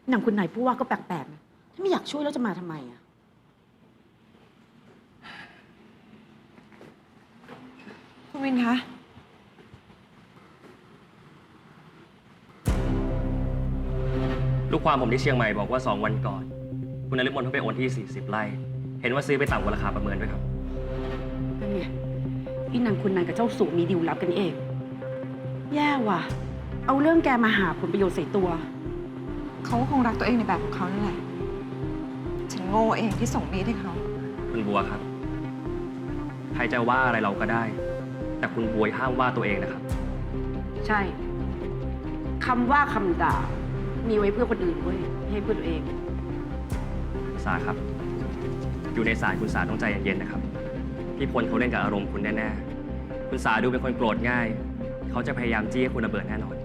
หนังคุณนายผู้ว่าก็แปลกๆนะถ้าไม่อยากช่วยแล้วจะมาทำไมอะคุณวินคะ ลูกความผมที่เชียงใหม่บอกว่า2 วันก่อน คุณนฤมลเขาไปโอนที่40 ไร่ เห็นว่าซื้อไปต่ำกว่าราคาประเมินด้วยครับ เป็นไงอีนางคุณนายกับเจ้าสัวมีดีลลับกันเอง แย่ว่ะ เอาเรื่องแกมาหาผลประโยชน์ใส่ตัว เขาก็คงรักตัวเองในแบบของเขานั่นแหละ ฉันโง่เองที่ส่งมีดให้เขา คุณบัวครับ ใครจะว่าอะไรเราก็ได้ แต่คุณบัวห้ามว่าตัวเองนะครับ ใช่คำว่าคำด่า มีไว้เพื่อคนอื่นเว้ยไม่ให้เพื่อตัวเอง สาครับ อยู่ในศาลคุณสาต้องใจเย็นๆนะครับ พี่พลเขาเล่นกับอารมณ์คุณแน่ๆ คุณสาดูเป็นคนโกรธง่าย เขาจะพยายามจี้ให้คุณระเบิดแน่นอน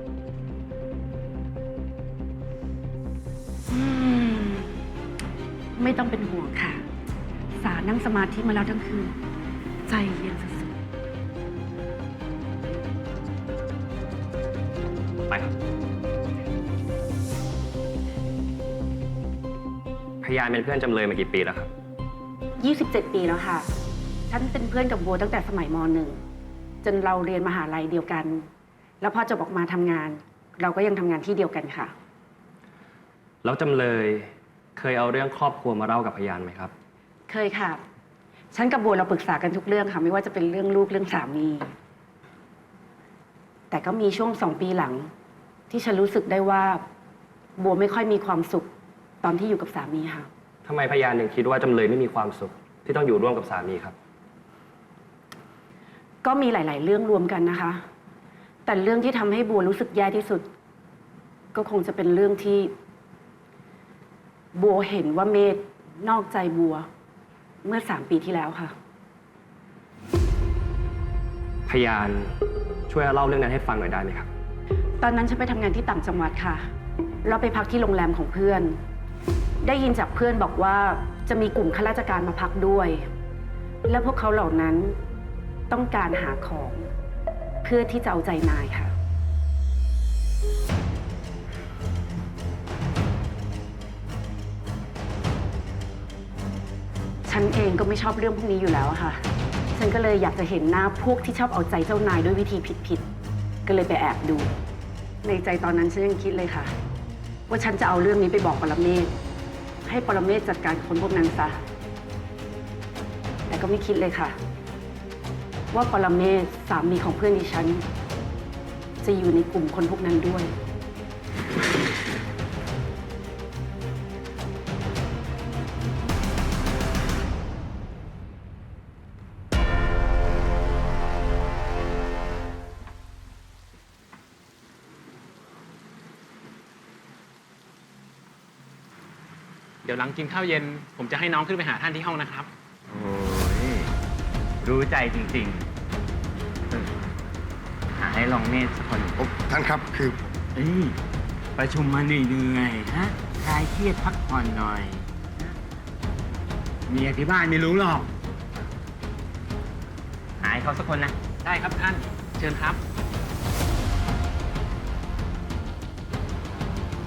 ไม่ต้องเป็นห่วงค่ะ สานั่งสมาธิมาแล้วทั้งคืน ใจเย็นสุด ไปครับ พยานเป็นเพื่อนจำเลยมากี่ปีแล้วครับ ๆ27 ปีแล้วค่ะ ฉันเป็นเพื่อนกับบัวตั้งแต่สมัยม .1 จนเราเรียนมหาลัยเดียวกัน แล้วพอจบออกมาทำงาน เราก็ยังทำงานที่เดียวกันค่ะ แล้วจำเลยเคยเอาเรื่องครอบครัวมาเล่ากับพยานไหมครับ เคยค่ะ ฉันกับบัวเราปรึกษากันทุกเรื่องค่ะ ไม่ว่าจะเป็นเรื่องลูกเรื่องสามี แต่ก็มีช่วง2 ปีหลัง ที่ฉันรู้สึกได้ว่า บัวไม่ค่อยมีความสุขตอนที่อยู่กับสามีค่ะ ทำไมพยานถึงคิดว่าจำเลยไม่มีความสุขที่ต้องอยู่ร่วมกับสามีครับ ก็มีหลาย ๆ เรื่องรวมกันนะคะ แต่เรื่องที่ทำให้บัวรู้สึกแย่ที่สุด ก็คงจะเป็นเรื่องที่ บัวเห็นว่าเมธนอกใจบัว เมื่อ3 ปีที่แล้วค่ะ พยานช่วยเล่าเรื่องนั้นให้ฟังหน่อยได้ไหมครับ ตอนนั้นฉันไปทำงานที่ต่างจังหวัดค่ะ แล้วไปพักที่โรงแรมของเพื่อน ได้ยินจากเพื่อนบอกว่าจะมีกลุ่มข้าราชการมาพักด้วย และพวกเขาเหล่านั้นต้องการหาของเพื่อที่จะเอาใจนายค่ะ ฉันเองก็ไม่ชอบเรื่องพวกนี้อยู่แล้วอะค่ะ ฉันก็เลยอยากจะเห็นหน้าพวกที่ชอบเอาใจเจ้านายด้วยวิธีผิดๆ ก็เลยไปแอบดู ในใจตอนนั้นฉันยังคิดเลยค่ะ ว่าฉันจะเอาเรื่องนี้ไปบอกปรเมศให้ปรเมศจัดการคนพวกนั้นซะ แต่ก็ไม่คิดเลยค่ะ ว่าปรเมศสามีของเพื่อนดิฉัน จะอยู่ในกลุ่มคนพวกนั้นด้วย เดี๋ยวหลังกินข้าวเย็น ผมจะให้น้องขึ้นไปหาท่านที่ห้องนะครับ โอ้ยรู้ใจจริงหาให้ลองเมธสักคน ท่านครับคือ เอ้ยประชุมมาเหนื่อยๆฮะคลายเครียดพักผ่อนหน่อย เมียที่บ้านไม่รู้หรอก หาให้เขาสักคนนะ ได้ครับท่าน เชิญครับ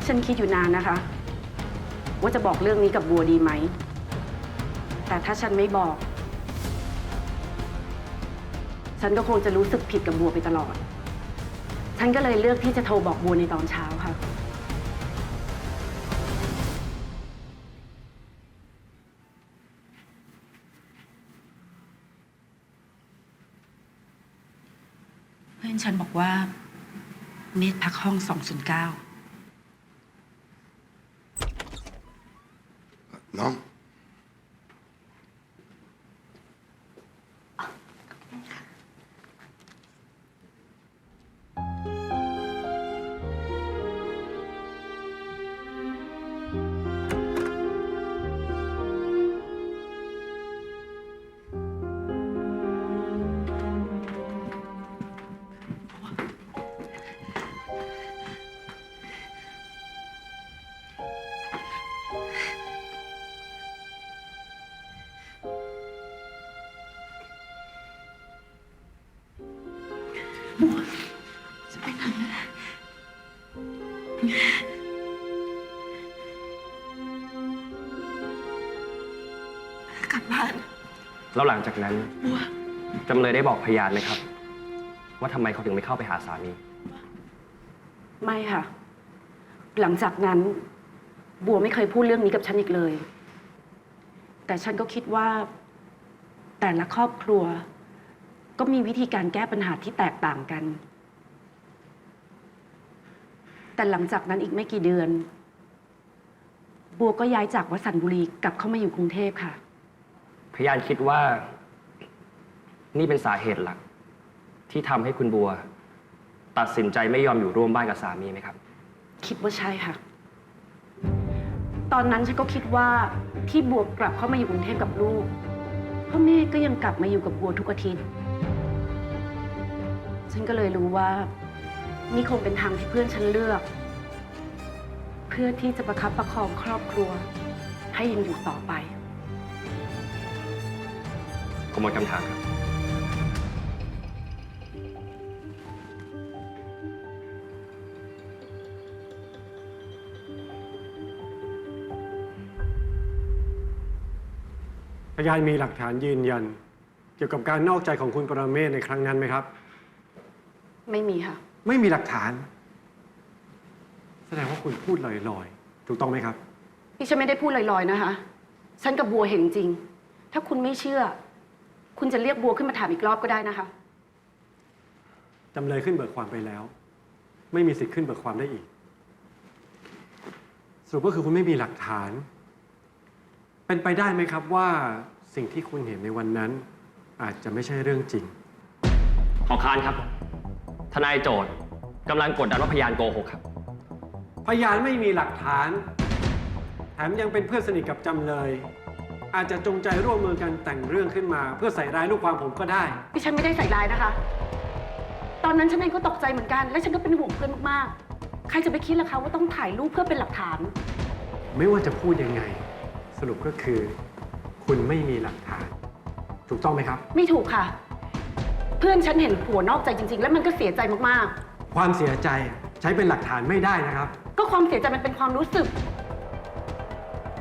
ฉันคิดอยู่นานนะคะ ว่าจะบอกเรื่องนี้กับบัวดีไหม แต่ถ้าฉันไม่บอก ฉันก็คงจะรู้สึกผิดกับบัวไปตลอด ฉันก็เลยเลือกที่จะโทรบอกบัวในตอนเช้าค่ะ เพื่อนฉันบอกว่าเมธพักห้อง 209น้อง แล้วหลังจากนั้นจำเลยได้บอกพยานไหมครับ ว่าทำไมเขาถึงไม่เข้าไปหาสามี ไม่ค่ะ หลังจากนั้น บัวไม่เคยพูดเรื่องนี้กับฉันอีกเลย แต่ฉันก็คิดว่า แต่ละครอบครัว ก็มีวิธีการแก้ปัญหาที่แตกต่างกัน แต่หลังจากนั้นอีกไม่กี่เดือน บัวก็ย้ายจากวสันต์บุรีกลับเข้ามาอยู่กรุงเทพค่ะ พยานคิดว่า นี่เป็นสาเหตุหลัก ที่ทำให้คุณบัว ตัดสินใจไม่ยอมอยู่ร่วมบ้านกับสามีไหมครับ คิดว่าใช่ค่ะ ตอนนั้นฉันก็คิดว่าที่บัวกลับเข้ามาอยู่กรุงเทพกับลูกพ่อแม่ก็ยังกลับมาอยู่กับบัวทุกอาทิตย์ ฉันก็เลยรู้ว่านี่คงเป็นทางที่เพื่อนฉันเลือก เพื่อที่จะประคับประคองครอบครัว ให้ยังอยู่ต่อไป ผมหมดคำถามครับ พยานมีหลักฐานยืนยัน เกี่ยวกับการนอกใจของคุณปรเมศในครั้งนั้นไหมครับ ไม่มีค่ะ ไม่มีหลักฐาน แสดงว่าคุณพูดลอยๆ ถูกต้องไหมครับ ที่ฉันไม่ได้พูดลอยๆนะคะ ฉันกับบัวเห็นจริง ถ้าคุณไม่เชื่อ คุณจะเรียกบัวขึ้นมาถามอีกรอบก็ได้นะคะ จำเลยขึ้นเบิกความไปแล้ว ไม่มีสิทธิ์ขึ้นเบิกความได้อีก สรุปก็คือคุณไม่มีหลักฐาน เป็นไปได้ไหมครับว่าสิ่งที่คุณเห็นในวันนั้น อาจจะไม่ใช่เรื่องจริง ขอค้านครับ ทนายโจทย์กำลังกดดันว่าพยานโกหกครับ พยานไม่มีหลักฐาน แถมยังเป็นเพื่อนสนิทกับจำเลย อาจจะจงใจร่วมมือกันแต่งเรื่องขึ้นมา เพื่อใส่ร้ายลูกความผมก็ได้ ที่ฉันไม่ได้ใส่ร้ายนะคะ ตอนนั้นฉันเองก็ตกใจเหมือนกัน และฉันก็เป็นห่วงเพื่อนมากๆ ใครจะไปคิดล่ะคะว่าต้องถ่ายรูปเพื่อเป็นหลักฐาน ไม่ว่าจะพูดยังไง สรุปก็คือ คุณไม่มีหลักฐาน ถูกต้องไหมครับ ไม่ถูกค่ะ เพื่อนฉันเห็นผัวนอกใจจริงๆ แล้วมันก็เสียใจมาก ความเสียใจใช้เป็นหลักฐานไม่ได้นะครับ ๆ ก็ความเสียใจมันเป็นความรู้สึก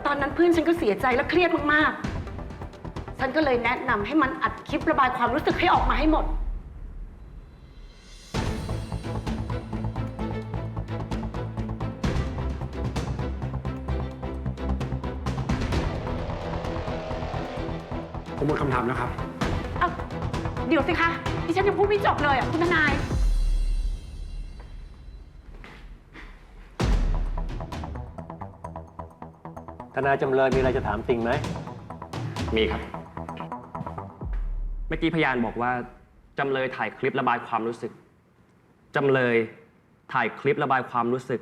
ตอนนั้นเพื่อนฉันก็เสียใจและเครียดมากๆ ฉันก็เลยแนะนำให้มันอัดคลิประบายความรู้สึกให้ออกมาให้หมด ผมหมดคำถามแล้วครับ เอ้าเดี๋ยวสิคะดิฉันยังพูดไม่จบเลยอ่ะคุณทนาย ทนายจำเลยมีอะไรจะถามติงไหม มีครับ เมื่อกี้พยานบอกว่าจำเลยถ่ายคลิประบายความรู้สึก จำเลยถ่ายคลิประบายความรู้สึก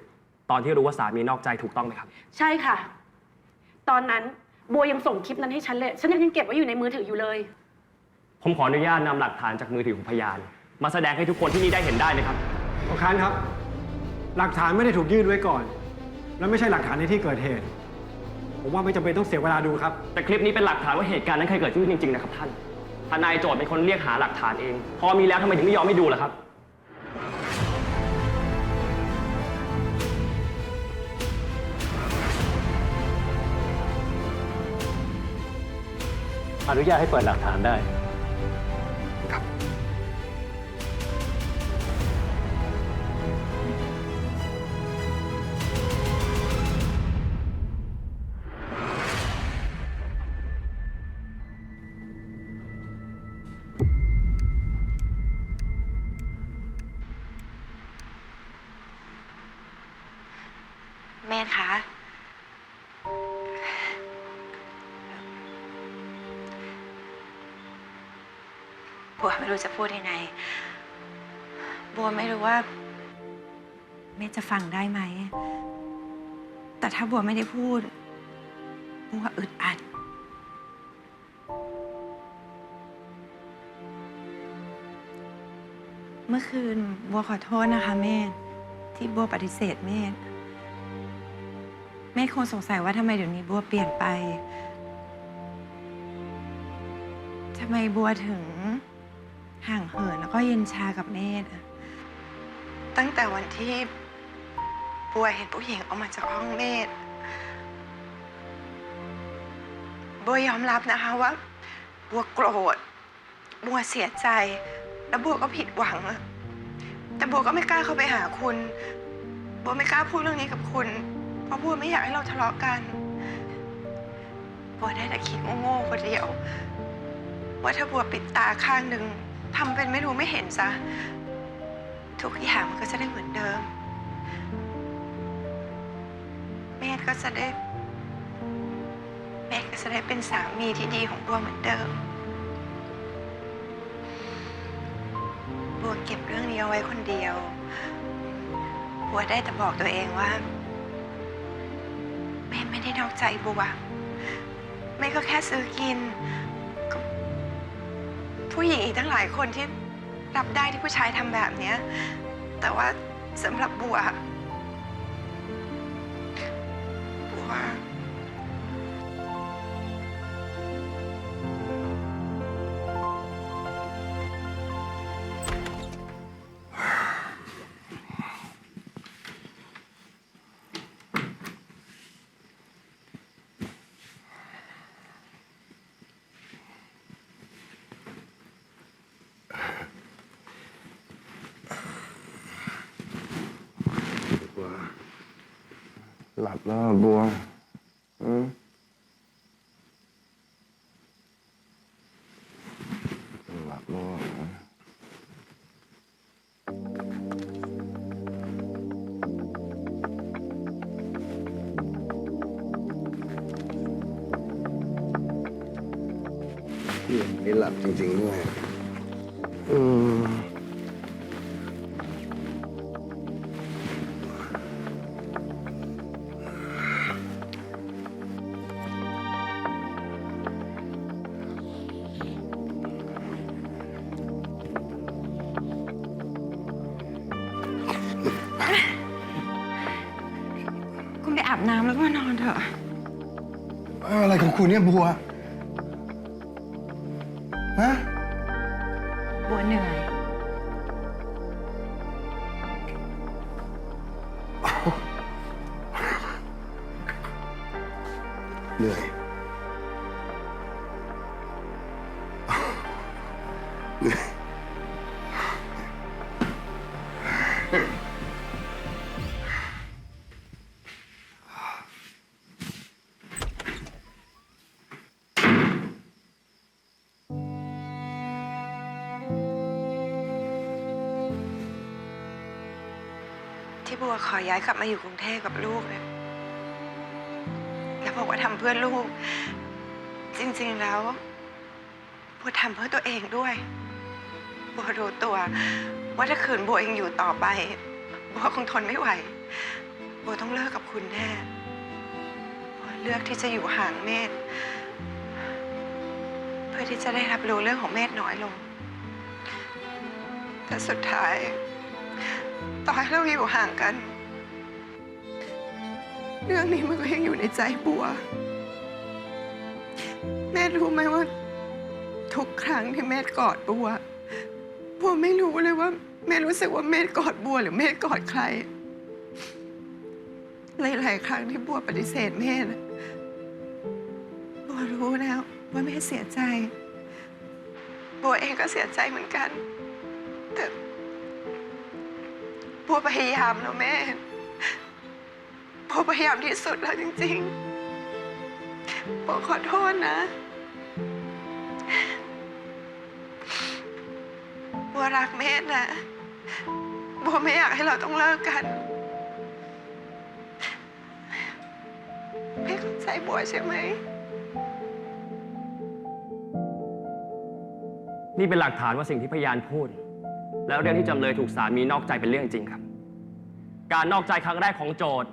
ตอนที่รู้ว่าสามีนอกใจถูกต้องไหมครับ ใช่ค่ะ ตอนนั้นบัวยังส่งคลิปนั้นให้ฉันเลย ฉันยังเก็บไว้อยู่ในมือถืออยู่เลย ผมขออนุญาตนำหลักฐานจากมือถือของพยาน มาแสดงให้ทุกคนที่นี่ได้เห็นได้เลยครับ ขอค้านครับ หลักฐานไม่ได้ถูกยื่นไว้ก่อน และไม่ใช่หลักฐานในที่เกิดเหตุ ผมว่าไม่จำเป็นต้องเสียเวลาดูครับ แต่คลิปนี้เป็นหลักฐานว่าเหตุการณ์นั้นเคยเกิดขึ้นจริงๆนะครับท่าน ทนายโจทย์เป็นคนเรียกหาหลักฐานเอง พอมีแล้วทำไมถึงไม่ยอมให้ดูล่ะครับ อนุญาตให้เปิดหลักฐานได้ ครับ เมธคะบัวไม่รู้จะพูดยังไง บัวไม่รู้ว่าเมธจะฟังได้ไหม แต่ถ้าบัวไม่ได้พูด บัวอึดอัด เมื่อคืนบัวขอโทษนะคะเมธที่บัวปฏิเสธเมธคงสงสัยว่าทำไมเดี๋ยวนี้บัวเปลี่ยนไป ทำไมบัวถึงห่างเหินแล้วก็เย็นชากับเมธอะตั้งแต่วันที่บัวเห็นผู้หญิงออกมาจากห้องเมธบัวยอมรับนะคะว่า บัวโกรธบัวเสียใจ แล้วบัวก็ผิดหวังอะแต่บัวก็ไม่กล้าเข้าไปหาคุณบัวไม่กล้าพูดเรื่องนี้กับคุณ เพราะบัวไม่อยากให้เราทะเลาะกันบัวได้แต่คิดโง่ๆคนเดียวว่าถ้าบัวปิดตาข้างหนึ่งทำเป็นไม่รู้ไม่เห็นซะทุกอย่างมันก็จะได้เหมือนเดิมเมธก็จะได้เป็นสามีที่ดีของบัวเหมือนเดิมบัวเก็บเรื่องนี้เอาไว้คนเดียวบัวได้แต่บอกตัวเองว่าแม่ไม่ได้นอกใจบัวแม่ก็แค่ซื้อกินผู้หญิงอีกตั้งหลายคนที่รับได้ที่ผู้ชายทำแบบนี้แต่ว่าสำหรับบัวหลับแล้วบัวหลับแล้วไม่หลับจริงๆด้วยคุณไปอาบน้ำแล้วก็มานอนเถอะ อะไรของคุณเนี่ยบัวฮะ บัวเหนื่อย เหนื่อยเหนื่อยที่บัวขอย้ายกลับมาอยู่กรุงเทพกับลูกเนี่ยแล้วบอกว่าทำเพื่อลูก จริงๆแล้วบัวทำเพื่อตัวเองด้วยบัวรู้ตัวว่าถ้าขืนบัวยังอยู่ต่อไปบัวคงทนไม่ไหวบัวต้องเลิกกับคุณแน่บัวเลือกที่จะอยู่ห่างเมธเพื่อที่จะได้รับรู้เรื่องของเมธน้อยลงแต่สุดท้ายต่อให้เราอยู่ห่างกันเรื่องนี้มันก็ยังอยู่ในใจบัวแม่รู้ไหมว่าทุกครั้งที่แม่กอดบัวไม่รู้เลยว่าแม่รู้สึกว่าแม่กอดบัวหรือแม่กอดใครหลายๆครั้งที่บัวปฏิเสธแม่นะบัวรู้แล้วว่าแม่เสียใจบัวเองก็เสียใจเหมือนกันแต่บัวพยายามแล้วแม่บัวพยายามที่สุดแล้วจริงๆบัวขอโทษนะบัวรักแม่นะบัวไม่อยากให้เราต้องเลิกกันแม่เข้าใจบัวใช่ไหม นี่เป็นหลักฐานว่าสิ่งที่พยานพูด แล้วเรื่องที่จำเลยถูกสามีนอกใจเป็นเรื่องจริงครับ การนอกใจครั้งแรกของโจทย์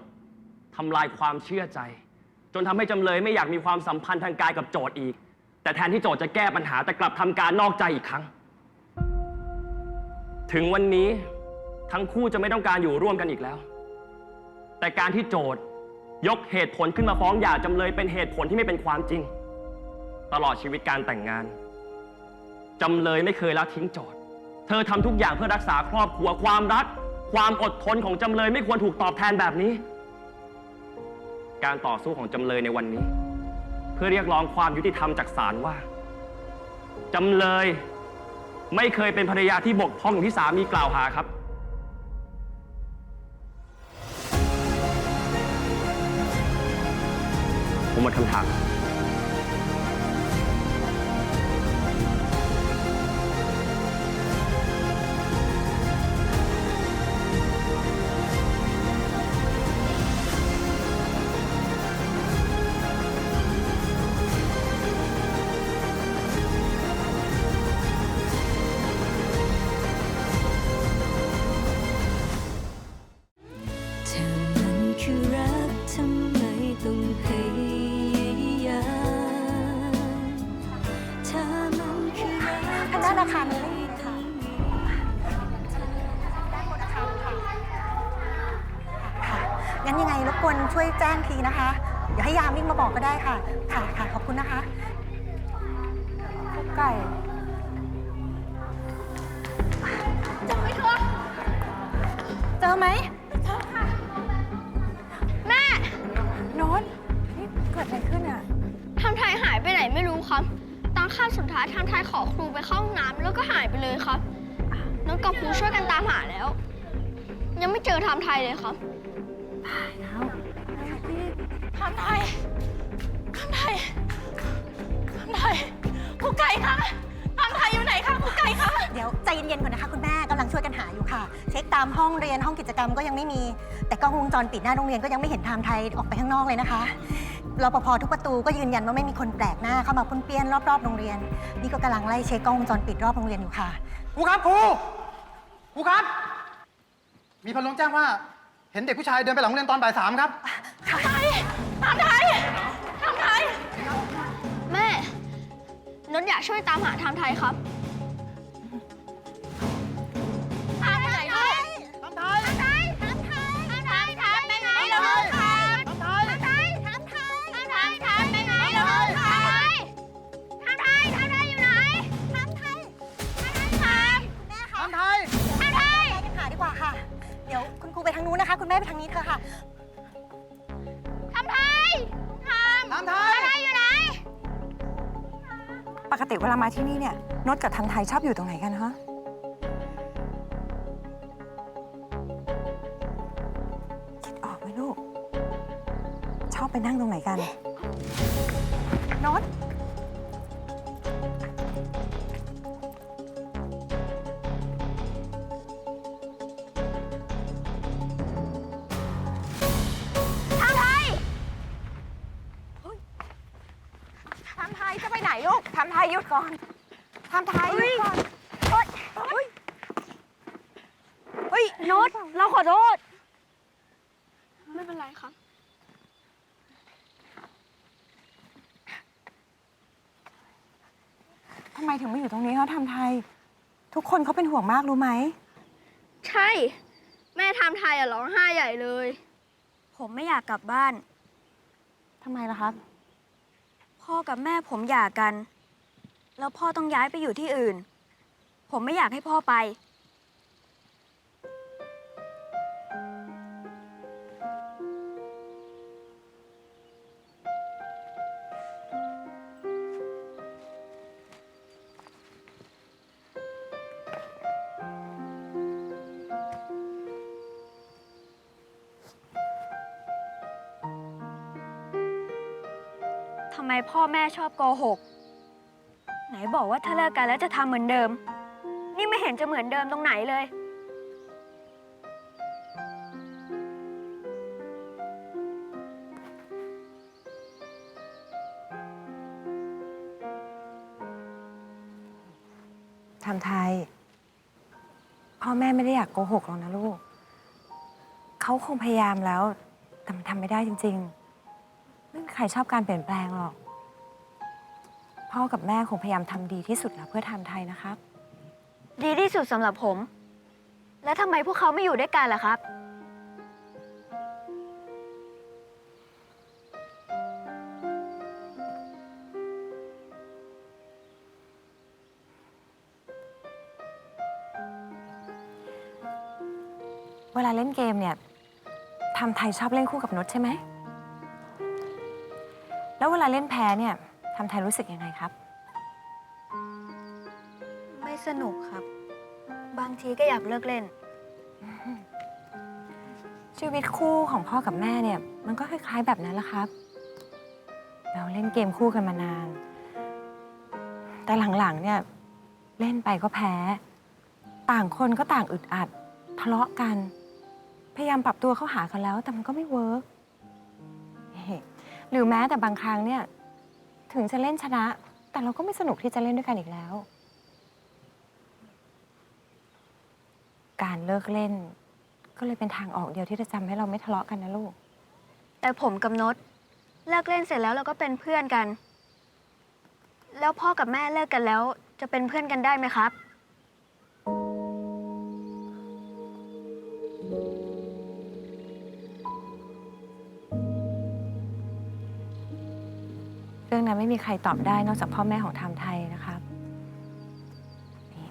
ทำลายความเชื่อใจ จนทำให้จำเลยไม่อยากมีความสัมพันธ์ทางกายกับโจทย์อีก แต่แทนที่โจทย์จะแก้ปัญหาแต่กลับทำการนอกใจอีกครั้ง ถึงวันนี้ทั้งคู่จะไม่ต้องการอยู่ร่วมกันอีกแล้ว แต่การที่โจทย์ยกเหตุผลขึ้นมาฟ้องหย่าจำเลยเป็นเหตุผลที่ไม่เป็นความจริง ตลอดชีวิตการแต่งงานจำเลยไม่เคยละทิ้งโจทย์เธอทำทุกอย่างเพื่อรักษาครอบครัวความรักความอดทนของจำเลยไม่ควรถูกตอบแทนแบบนี้ การต่อสู้ของจำเลยในวันนี้ เพื่อเรียกร้องความยุติธรรมจากศาลว่า จำเลยไม่เคยเป็นภรรยาที่บกพร่องอย่างที่สามีกล่าวหาครับ ผมหมดคำถาม ถ้ามันคือรักทำไมต้องพยายามถ้ามันคือรัก ทางด้านอาคารนี้เลยค่ะ งั้นยังไงรบกวนช่วยแจ้งทีนะคะ เดี๋ยวให้ยามวิ่งมาบอกก็ได้ค่ะ ค่ะ ขอบคุณนะคะกุ๊กไก่เจอไหมเจอค่ะ แม่ โน้ตนี่เกิดอะไรขึ้นอ่ะ ทำไทยหายไปไหนไม่รู้ครับ ตอนขั้นสุดท้ายทำไทยขอครูไปเข้าห้องน้ำแล้วก็หายไปเลยครับน้องกับครูช่วยกันตามหาแล้ว ยังไม่เจอทำไทยเลยครับทำไทยครูไก่คะทำไทยอยู่ไหนคะครูไก่คะ เดี๋ยวใจเย็นๆก่อนนะคะคุณแม่กำลังช่วยกันหาอยู่ค่ะ เช็คตามห้องเรียนห้องกิจกรรมก็ยังไม่มี แต่กล้องวงจรปิดหน้าโรงเรียนก็ยังไม่เห็นไทม์ไทยออกไปข้างนอกเลยนะคะรปภทุกประตูก็ยืนยันว่าไม่มีคนแปลกหน้าเข้ามาป้วนเปี้ยนรอบๆโรงเรียน นี่ก็กำลังไล่เช็คกล้องวงจรปิดรอบโรงเรียนอยู่ค่ะ ครูครับครูครับ มีพลเมืองแจ้งว่า เห็นเด็กผู้ชายเดินไปหลังโรงเรียนตอนบ่าย 3ครับ ทำไทยแม่นนท์อยากช่วยตามหาทำไทยครับทำไทยทำไทยไปไหนแล้วคะทำไทยไปไหนแล้วคะทำไทยอยู่ไหนทำไทยคุณแม่คะแยกกันหาดีกว่าค่ะ เดี๋ยวคุณครูไปทางนู้นนะคะ คุณแม่ไปทางนี้เถอะค่ะ ทำไทยอยู่ไหน ปกติเวลามาที่นี่เนี่ยโนดกับทำไทยชอบอยู่ตรงไหนกันฮะ คิดออกไหมลูก ชอบไปนั่งตรงไหนกันโนด ทำไทยจะไปไหนลูก ทำไทยหยุดก่อน ทำไทยหยุดก่อนเฮ้ยโน้ตเราขอโทษ ไม่เป็นไรครับ ทำไมถึงไม่อยู่ตรงนี้คะทำไทย ทุกคนเขาเป็นห่วงมากรู้ไหม ใช่ แม่ทำไทยร้องไห้ใหญ่เลย ผมไม่อยากกลับบ้าน ทำไมล่ะครับ พ่อกับแม่ผมหย่ากัน แล้วพ่อต้องย้ายไปอยู่ที่อื่น ผมไม่อยากให้พ่อไป ทำไมพ่อแม่ชอบโกหก ไหนบอกว่าถ้าเลิกกันแล้วจะทำเหมือนเดิม นี่ไม่เห็นจะเหมือนเดิมตรงไหนเลย ทำไทย พ่อแม่ไม่ได้อยากโกหกหรอกนะลูก เขาคงพยายามแล้ว แต่มันทำไม่ได้จริงๆ ไม่มีใครชอบการเปลี่ยนแปลงหรอก พ่อกับแม่คงพยายามทำดีที่สุดแล้วเพื่อทำไทยนะครับ ดีที่สุดสำหรับผม แล้วทำไมพวกเขาไม่อยู่ด้วยกันล่ะครับ เวลาเล่นเกมเนี่ยทำไทยชอบเล่นคู่กับนชใช่ไหม แล้วเวลาเล่นแพ้เนี่ยทำไทยรู้สึกยังไงครับ สนุกครับ บางทีก็อยากเลิกเล่น ชีวิตคู่ของพ่อกับแม่เนี่ย มันก็คล้ายๆแบบนั้นแหละครับ เราเล่นเกมคู่กันมานาน แต่หลังๆเนี่ยเล่นไปก็แพ้ ต่างคนก็ต่างอึดอัด ทะเลาะกัน พยายามปรับตัวเข้าหากันแล้ว แต่มันก็ไม่เวิร์กหรือแม้แต่บางครั้งเนี่ยถึงจะเล่นชนะ แต่เราก็ไม่สนุกที่จะเล่นด้วยกันอีกแล้ว การเลิกเล่น ก็เลยเป็นทางออกเดียวที่จะทำให้เราไม่ทะเลาะกันนะลูก แต่ผมกับนดเลิกเล่นเสร็จแล้วเราก็เป็นเพื่อนกัน แล้วพ่อกับแม่เลิกกันแล้ว จะเป็นเพื่อนกันได้ไหมครับ เรื่องนั้นไม่มีใครตอบได้นอกจากพ่อแม่ของไทม์ไทยนะครับนี่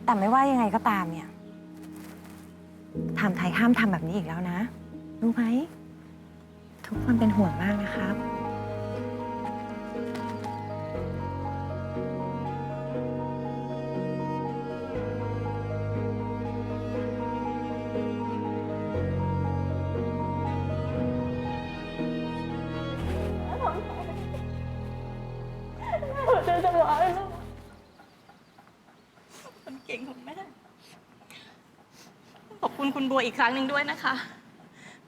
แต่ไม่ว่ายังไงก็ตามเนี่ยไทม์ไทยห้ามทำแบบนี้อีกแล้วนะ รู้ไหม ทุกคนเป็นห่วงมากนะครับ คนเก่งของแม่ ขอบคุณคุณบัวอีกครั้งหนึ่งด้วยนะคะ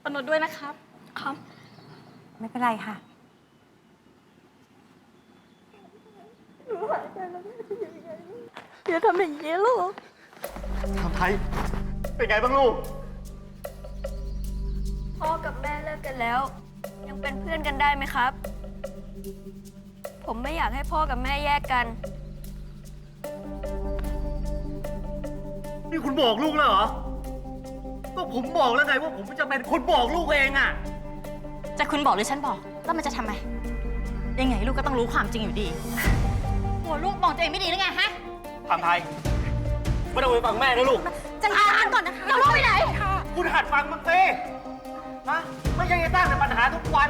ปนดด้วยนะครับ ครับ ไม่เป็นไรค่ะ อย่าทำอย่างนี้ลูก ทำไทย เป็นไงบ้างลูก พ่อกับแม่เลิกกันแล้ว ยังเป็นเพื่อนกันได้ไหมครับ ผมไม่อยากให้พ่อกับแม่แยกกัน นี่คุณบอกลูกแล้วเหรอ ก็ผมบอกแล้วไงว่าผมจะเป็นคนบอกลูกเองอะ จะคุณบอกหรือฉันบอก แล้วมันจะทำไม ยังไงลูกก็ต้องรู้ความจริงอยู่ดีหัวลูกมองตัวเองไม่ดีหรือไงฮะ ทำไทย ไม่ต้องไปฟังแม่นะลูก ใจเย็นๆก่อนนะคะอย่าลูกไปไหน คุณหัดฟังมึงสิฮะไม่ใช่จะตั้งแต่ปัญหาทุกวัน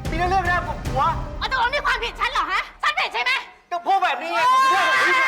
มีเรื่องแรกกับหัว เอาตกลงนี่ความผิดฉันเหรอฮะ ฉันผิดใช่ไหม ก็พูดแบบนี้ไงผมพูดแบบนี้ไง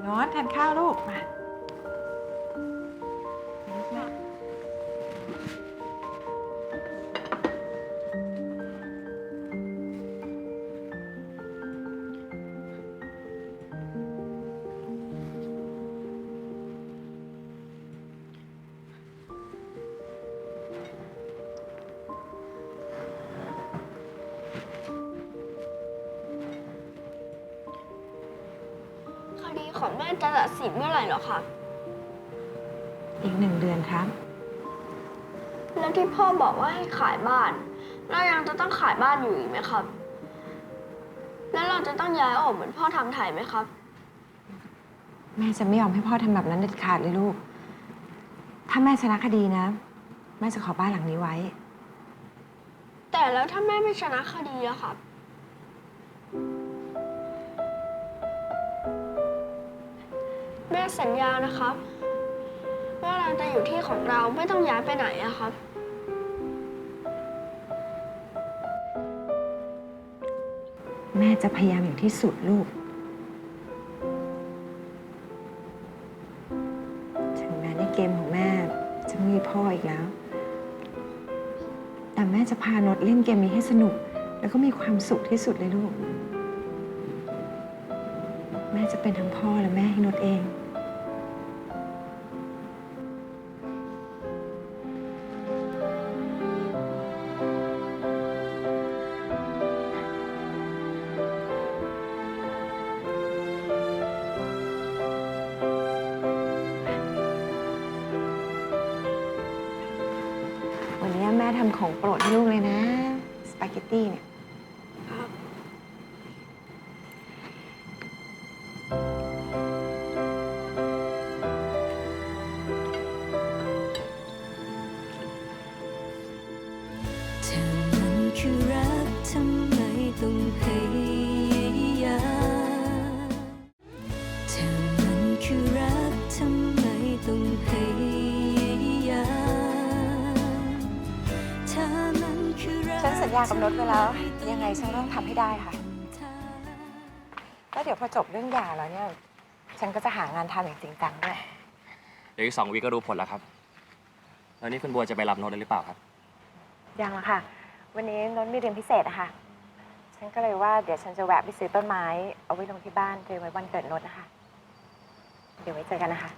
นอตทานข้าวลูก มาคดีของแม่จะตัดสินเมื่อไหร่เหรอครับ อีก1 เดือนครับ แล้วที่พ่อบอกว่าให้ขายบ้าน เรายังจะต้องขายบ้านอยู่อีกไหมครับ แล้วเราจะต้องย้ายออกเหมือนพ่อทำไทยไหมครับ แม่จะไม่ยอมให้พ่อทำแบบนั้นเด็ดขาดเลยลูก ถ้าแม่ชนะคดีนะ แม่จะขอบ้านหลังนี้ไว้ แต่แล้วถ้าแม่ไม่ชนะคดีอะครับ แม่สัญญานะครับว่าเราจะอยู่ที่ของเราไม่ต้องย้ายไปไหนอะครับ แม่จะพยายามอย่างที่สุดลูก ถึงแม้ในเกมของแม่จะไม่มีพ่ออีกแล้ว จะพานดเล่นเกมนี้ให้สนุก แล้วก็มีความสุขที่สุดเลยลูก แม่จะเป็นทั้งพ่อและแม่ให้นดเอง วันนี้แม่ทำของโปรดให้ลูกเลยนะ สปาเกตตี้เนี่ย เธอมันคือรักทำไมต้องพยายามเธอมันคือรักทำไมต้องพยายามเธอมันคือรัก ฉันสัญญากับนดไว้แล้ว ยังไงฉันต้องทำให้ได้ค่ะ แล้วเดี๋ยวพอจบเรื่องหย่าแล้วเนี่ย ฉันก็จะหางานทำอย่างจริงจังด้วย เดี๋ยวอีก2 วีคก็รู้ผลแล้วครับ แล้วนี่คุณบัวจะไปรับโน้ตได้หรือเปล่าครับ ยังละค่ะ วันนี้นนท์มีเรียนพิเศษอะค่ะ ฉันก็เลยว่าเดี๋ยวฉันจะแวะไปซื้อต้นไม้ เอาไว้ลงที่บ้านเตรียมไว้วันเกิดนนท์นะคะ เดี๋ยวไว้เจอกันนะคะ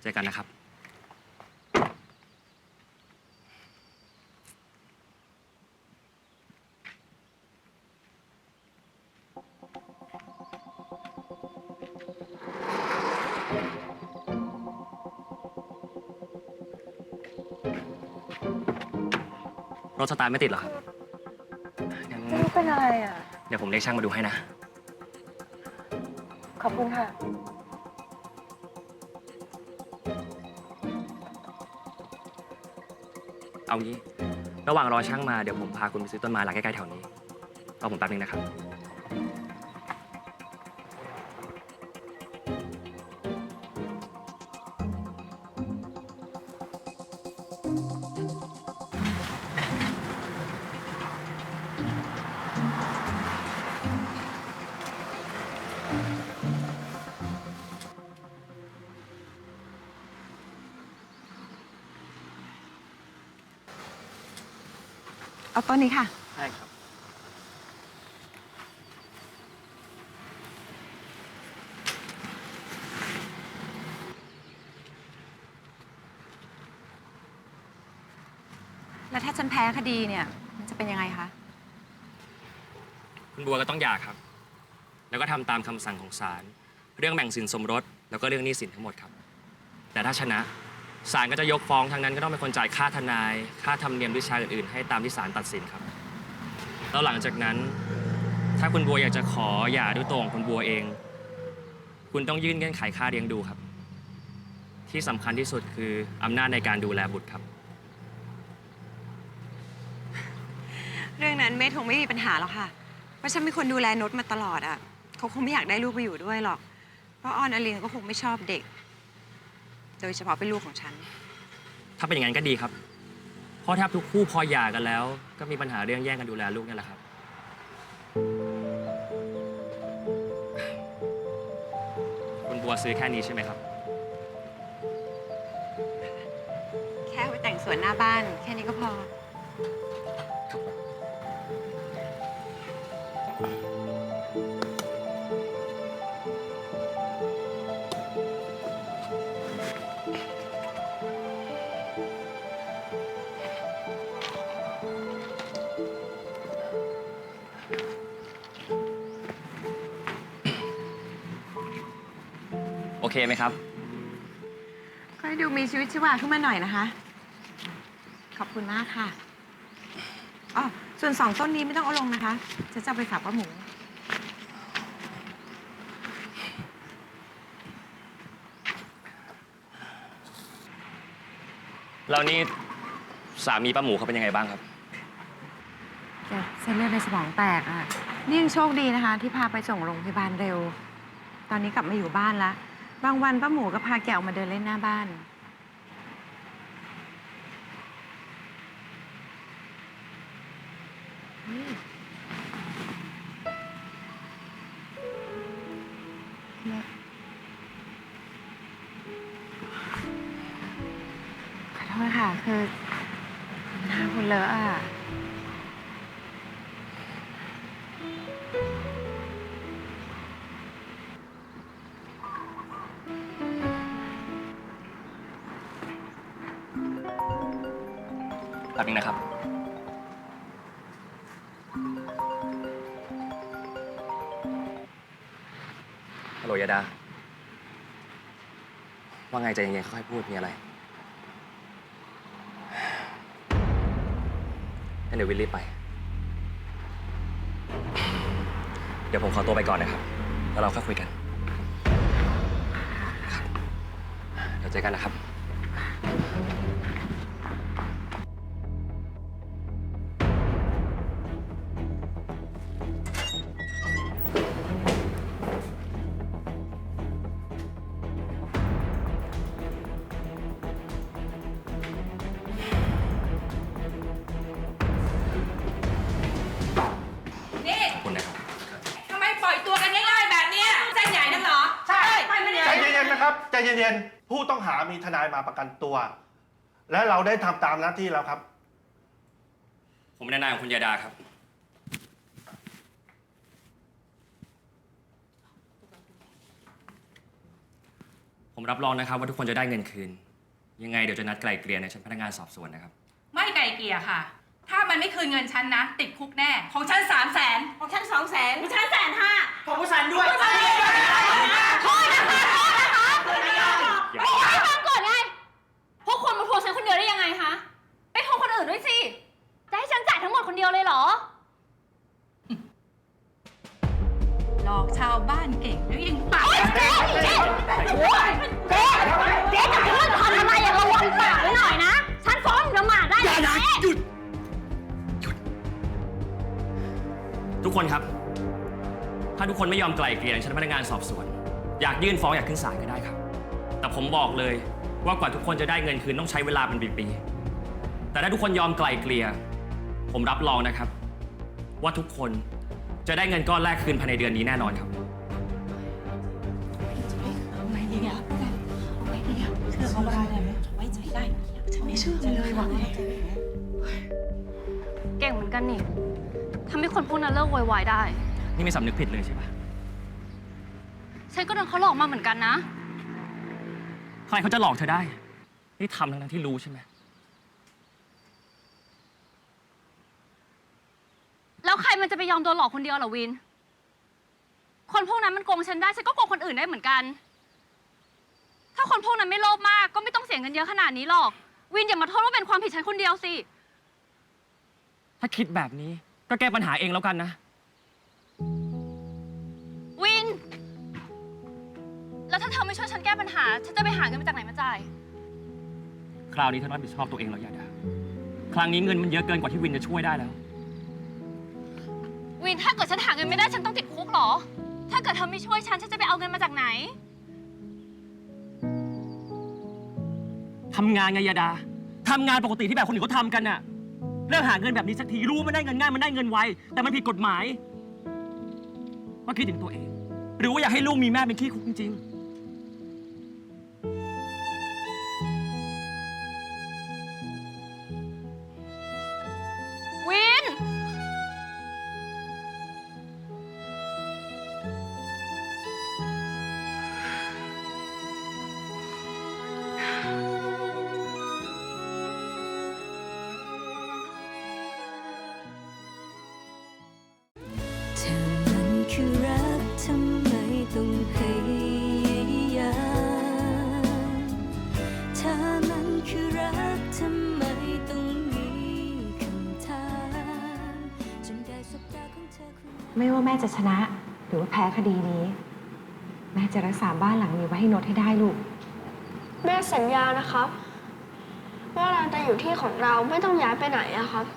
เจอกันนะครับ รถสตาร์ทไม่ติดเหรอครับงั้น ไม่รู้เป็นอะไรอ่ะ เดี๋ยวผมเรียกช่างมาดูให้นะ ขอบคุณค่ะ เอางี้ ระหว่างรอช่างมาเดี๋ยวผมพาคุณไปซื้อต้นไม้หลักใกล้ๆแถวนี้รอผมแป๊บนึงนะครับ เอาต้นนี้ค่ะ ใช่ครับ แล้วถ้าฉันแพ้คดีเนี่ย มันจะเป็นยังไงคะ คุณบัวก็ต้องหย่าครับ แล้วก็ทำตามคำสั่งของศาล เรื่องแบ่งสินสมรส แล้วก็เรื่องหนี้สินทั้งหมดครับ แต่ถ้าชนะ ศาลก็จะยกฟ้องทางนั้นก็ต้องเป็นคนจ่ายค่าทนาย ค่าธรรมเนียมวิชาอื่นๆ ให้ตามที่ศาลตัดสินครับ แล้วหลังจากนั้น ถ้าคุณบัวอยากจะขอหย่าด้วยตัวของคุณบัวเอง คุณต้องยื่นเงื่อนไขค่าเลี้ยงดูครับ ที่สำคัญที่สุดคืออำนาจในการดูแลบุตรครับ เรื่องนั้นเมย์คงไม่มีปัญหาหรอกค่ะ เพราะฉันเป็นคนดูแลนดมาตลอดอ่ะ เขาคงไม่อยากได้ลูกไปอยู่ด้วยหรอก เพราะออนอลินก็คงไม่ชอบเด็ก โดยเฉพาะเป็นลูกของฉัน ถ้าเป็นอย่างนั้นก็ดีครับ เพราะแทบทุกคู่พอหย่ากันแล้ว ก็มีปัญหาเรื่องแย่งกันดูแลลูกนี่แหละครับ คุณบัวซื้อแค่นี้ใช่ไหมครับ แค่ไปแต่งสวนหน้าบ้าน แค่นี้ก็พอ โอเคไหมครับ ก็ให้ดูมีชีวิตชีวาขึ้นมาหน่อยนะคะ ขอบคุณมากค่ะ อ๋อ ส่วน2 ต้นนี้ไม่ต้องเอาลงนะคะ จะเอาไปฝากป้าหมู แล้วนี่สามีป้าหมูเขาเป็นยังไงบ้างครับ เส้นเลือดในสมองแตกอ่ะ นี่ยังโชคดีนะคะ ที่พาไปส่งโรงพยาบาลเร็ว ตอนนี้กลับมาอยู่บ้านแล้ว บางวันป้าหมูก็พาแกออกมาเดินเล่นหน้าบ้าน น ค่ะ คือหน้าคุณเลอะอ่ะ แป๊บนึงนะครับ ฮัลโหลยาดา ว่าไงใจเย็นๆค่อยๆพูดมีอะไรงั้นเดี๋ยววิลลี่ไป เดี๋ยวผมขอตัวไปก่อนนะครับ แล้วเราค่อยคุยกันครับเดี๋ยวเจอกันนะครับ นี่ ขอบคุณนะครับ ทำไมปล่อยตัวกันง่ายๆแบบเนี้ยใจใหญ่นักเหรอ ใช่ไปไม่ได้ ใจเย็นๆนะครับ ใจเย็นๆ ผู้ต้องหามีทนายมาประกันตัว และเราได้ทำตามหน้าที่แล้วครับ ผมเป็นนายของคุณยาดาครับ ผมรับรองนะครับว่าทุกคนจะได้เงินคืน ยังไงเดี๋ยวจะนัดไกลเกลี่ยในชั้นพนักงานสอบสวนนะครับ ไม่ไกลเกลี่ยค่ะ ถ้ามันไม่คืนเงินฉันนะ ติดคุกแน่ ของฉัน300,000ของฉัน200,000ของฉัน150,000ของฉันด้วย โทษนะคะโทษนะคะไม่อยากให้ฟังก่อนไง พวกคนมาทวงฉันคนเดียวได้ยังไงคะ ไปทวงคนอื่นด้วยสิ จะให้ฉันจ่ายทั้งหมดคนเดียวเลยเหรอ หลอกชาวบ้านเก่งแล้วยังปาก เจ๊จับฉันว่าทำอะไรอย่าระวังปากไว้หน่อยนะ ฉันฟ้องหมิ่นประมาทได้นะ หยุด ทุกคนครับ ถ้าทุกคนไม่ยอมไกลเกลี่ยในชั้นพนักงานสอบสวน อยากยื่นฟ้องอยากขึ้นศาลก็ได้ครับ แต่ผมบอกเลยว่ากว่าทุกคนจะได้เงินคืนต้องใช้เวลาเป็นปีๆแต่ถ้าทุกคนยอมไกลเกลี่ยผมรับรองนะครับ ว่าทุกคนจะได้เงินก้อนแรกคืนภายในเดือนนี้แน่นอนครับ เก่งเหมือนกันนี่ทำให้คนพวกนั้นเลิกโวยวายได้ นี่ไม่สำนึกผิดเลยใช่ปะ ฉันก็โดนเขาหลอกมาเหมือนกันนะ ใครเขาจะหลอกเธอได้ นี่ทำทั้งที่รู้ใช่ไหม แล้วใครมันจะไปยอมโดนหลอกคนเดียวเหรอวิน คนพวกนั้นมันโกงฉันได้ ฉันก็โกงคนอื่นได้เหมือนกัน ถ้าคนพวกนั้นไม่โลภมากก็ไม่ต้องเสียเงินเยอะขนาดนี้หรอก วินอย่ามาโทษว่าเป็นความผิดฉันคนเดียวสิ ถ้าคิดแบบนี้ก็แก้ปัญหาเองแล้วกันนะ วิน แล้วถ้าเธอไม่ช่วยฉันแก้ปัญหา ฉันจะไปหาเงินมาจากไหนมาจ่าย คราวนี้เธอต้องรับผิดชอบตัวเองแล้วยาดา ครั้งนี้เงินมันเยอะเกินกว่าที่วินจะช่วยได้แล้ว วิน ถ้าเกิดฉันหาเงินไม่ได้ฉันต้องติดคุกเหรอ ถ้าเกิดเธอไม่ช่วยฉันจะไปเอาเงินมาจากไหน ทำงานไงยาดา ทำงานปกติที่แบบคนอื่นเขาทำกันน่ะ เลิกหาเงินแบบนี้สักที รู้มันได้เงินง่ายมันได้เงินไว แต่มันผิดกฎหมายว่าคิดถึงตัวเอง หรือว่าอยากให้ลูกมีแม่เป็นขี้คุกจริงๆ วิน เธอมันคือรักทำไมต้องพยายามเธอมันคือรักทำไมต้องมีคำถามจนได้สบตาของเธอคนนั้น ไม่ว่าแม่จะชนะ หรือว่าแพ้คดีนี้ แม่จะรักษาบ้านหลังนี้ไว้ให้โนตให้ได้ลูก แม่สัญญานะครับ ว่าเราจะอยู่ที่ของเราไม่ต้องย้ายไปไหนอะครับ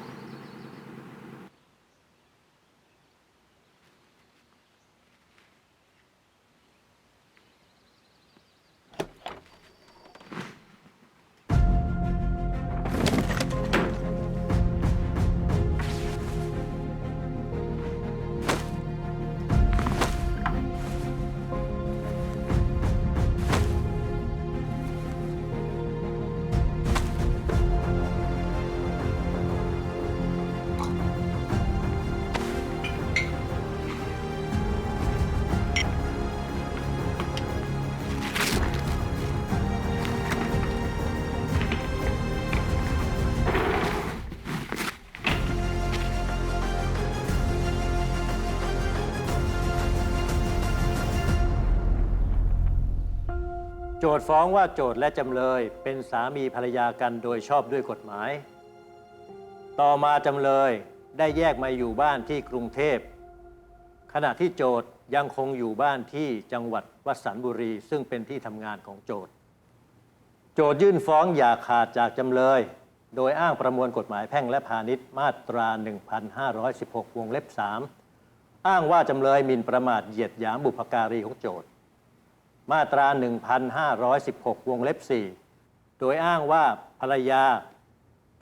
ทย์ฟ้องว่าโจทย์และจำเลยเป็นสามีภรรยากันโดยชอบด้วยกฎหมาย ต่อมาจำเลยได้แยกมาอยู่บ้านที่กรุงเทพขณะที่โจทย์ยังคงอยู่บ้านที่จังหวัดวสันต์บุรีซึ่งเป็นที่ทำงานของโจทย์ยื่นฟ้องอย่าขาดจากจำเลยโดยอ้างประมวลกฎหมายแพ่งและพาณิชย์มาตรา 1516 วงเล็บ 3 อ้างว่าจำเลยหมิ่นประมาทเหยียดหยามบุพการีของโจทย์มาตรา 1516 วงเล็บ 4 โดยอ้างว่าภรรยา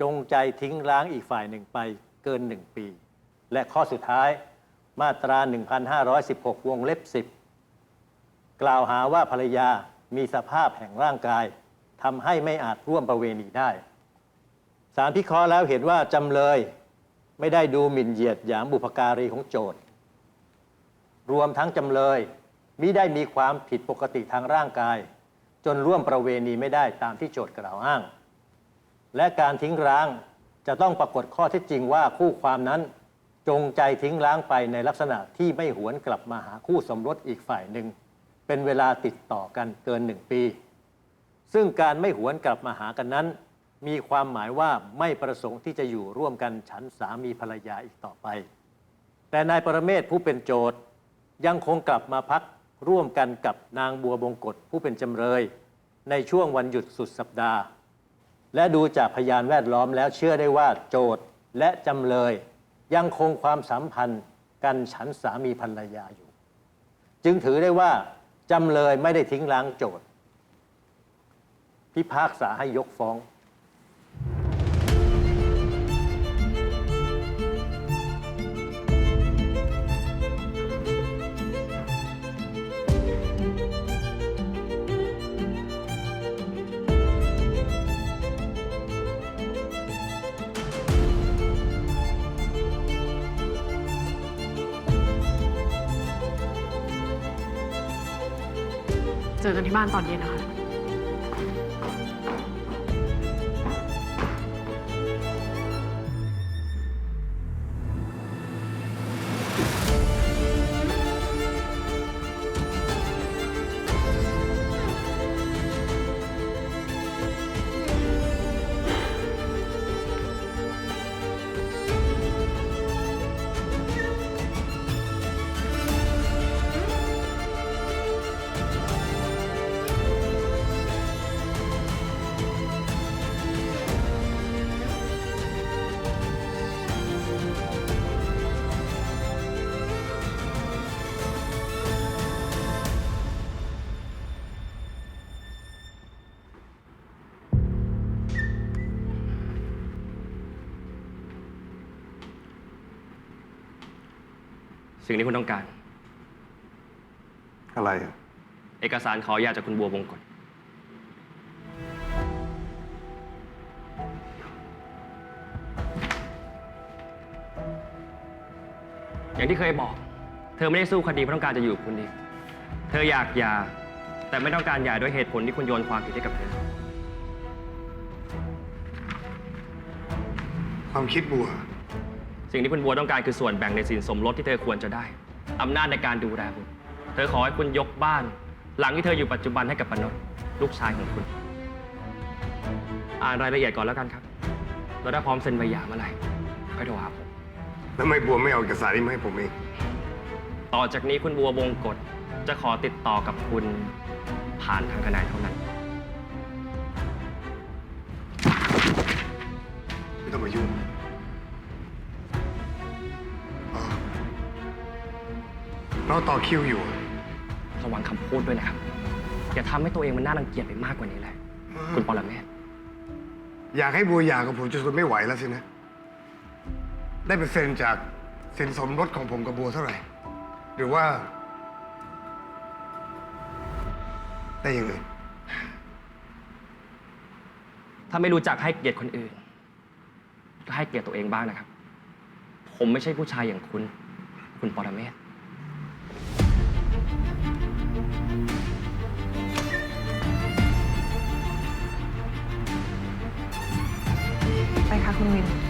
จงใจทิ้งร้างอีกฝ่ายหนึ่งไปเกิน 1 ปี และข้อสุดท้ายมาตรา 1516 วงเล็บ 10 กล่าวหาว่าภรรยามีสภาพแห่งร่างกายทำให้ไม่อาจร่วมประเวณีได้ศาลพิเคราะห์แล้วเห็นว่าจำเลยไม่ได้ดูหมิ่นเหยียดหยามบุพการีของโจทย์รวมทั้งจำเลยมิได้มีความผิดปกติทางร่างกายจนร่วมประเวณีไม่ได้ตามที่โจทย์กล่าวอ้างและการทิ้งร้างจะต้องปรากฏข้อเท็จจริงว่าคู่ความนั้นจงใจทิ้งร้างไปในลักษณะที่ไม่หวนกลับมาหาคู่สมรสอีกฝ่ายหนึ่งเป็นเวลาติดต่อกันเกิน 1 ปีซึ่งการไม่หวนกลับมาหากันนั้นมีความหมายว่าไม่ประสงค์ที่จะอยู่ร่วมกันฉันสามีภรรยาอีกต่อไปแต่นายปรเมศผู้เป็นโจทย์ยังคงกลับมาพักร่วมกันกับนางบัวบงกตผู้เป็นจำเลยในช่วงวันหยุดสุดสัปดาห์และดูจากพยานแวดล้อมแล้วเชื่อได้ว่าโจทย์และจำเลยยังคงความสัมพันธ์กันฉันสามีภรรยาอยู่จึงถือได้ว่าจำเลยไม่ได้ทิ้งร้างโจทย์พิพากษาให้ยกฟ้องเจอกันที่บ้านตอนเย็นนะคะ สิ่งที่คุณต้องการ อะไร เอกสารขออนุญาตจากคุณบัวบงกตอย่างที่เคยบอก เธอไม่ได้สู้คดีเพราะต้องการจะอยู่กับคุณเองเธออยากหย่าแต่ไม่ต้องการหย่าด้วยเหตุผลที่คุณโยนความผิดให้กับเธอ ความคิดบัว สิ่งที่คุณบัวต้องการคือส่วนแบ่งในสินสมรสที่เธอควรจะได้อำนาจในการดูแลบุตรเธอขอให้คุณยกบ้าน หลังที่เธออยู่ปัจจุบันให้กับปนดลูกชายของคุณอ่านรายละเอียดก่อนแล้วกันครับแล้วถ้าพร้อมเซ็นใบหย่าเมื่อไหร่ค่อยโทรหาผม แล้วไม่บัวไม่เอาเอกสารนี้มาให้ผมเอง ต่อจากนี้คุณบัวบงกตจะขอติดต่อกับคุณผ่านทางทนายเท่านั้น ไม่ต้องมายุ่งเราต่อคิวอยู่ ระวังคำพูดด้วยนะครับ อย่าทำให้ตัวเองมันน่ารังเกียจไปมากกว่านี้เลย คุณปรเมศ อยากให้บัวหย่ากับผมจนทนไม่ไหวแล้วสินะ ได้เปอร์เซ็นต์จากสินสมรสของผมกับบัวเท่าไหร่ หรือว่าได้ยังไง ถ้าไม่รู้จักให้เกียรติคนอื่นก็ให้เกียรติตัวเองบ้างนะครับ ผมไม่ใช่ผู้ชายอย่างคุณ คุณปรเมศ ไปค่ะคุณวิน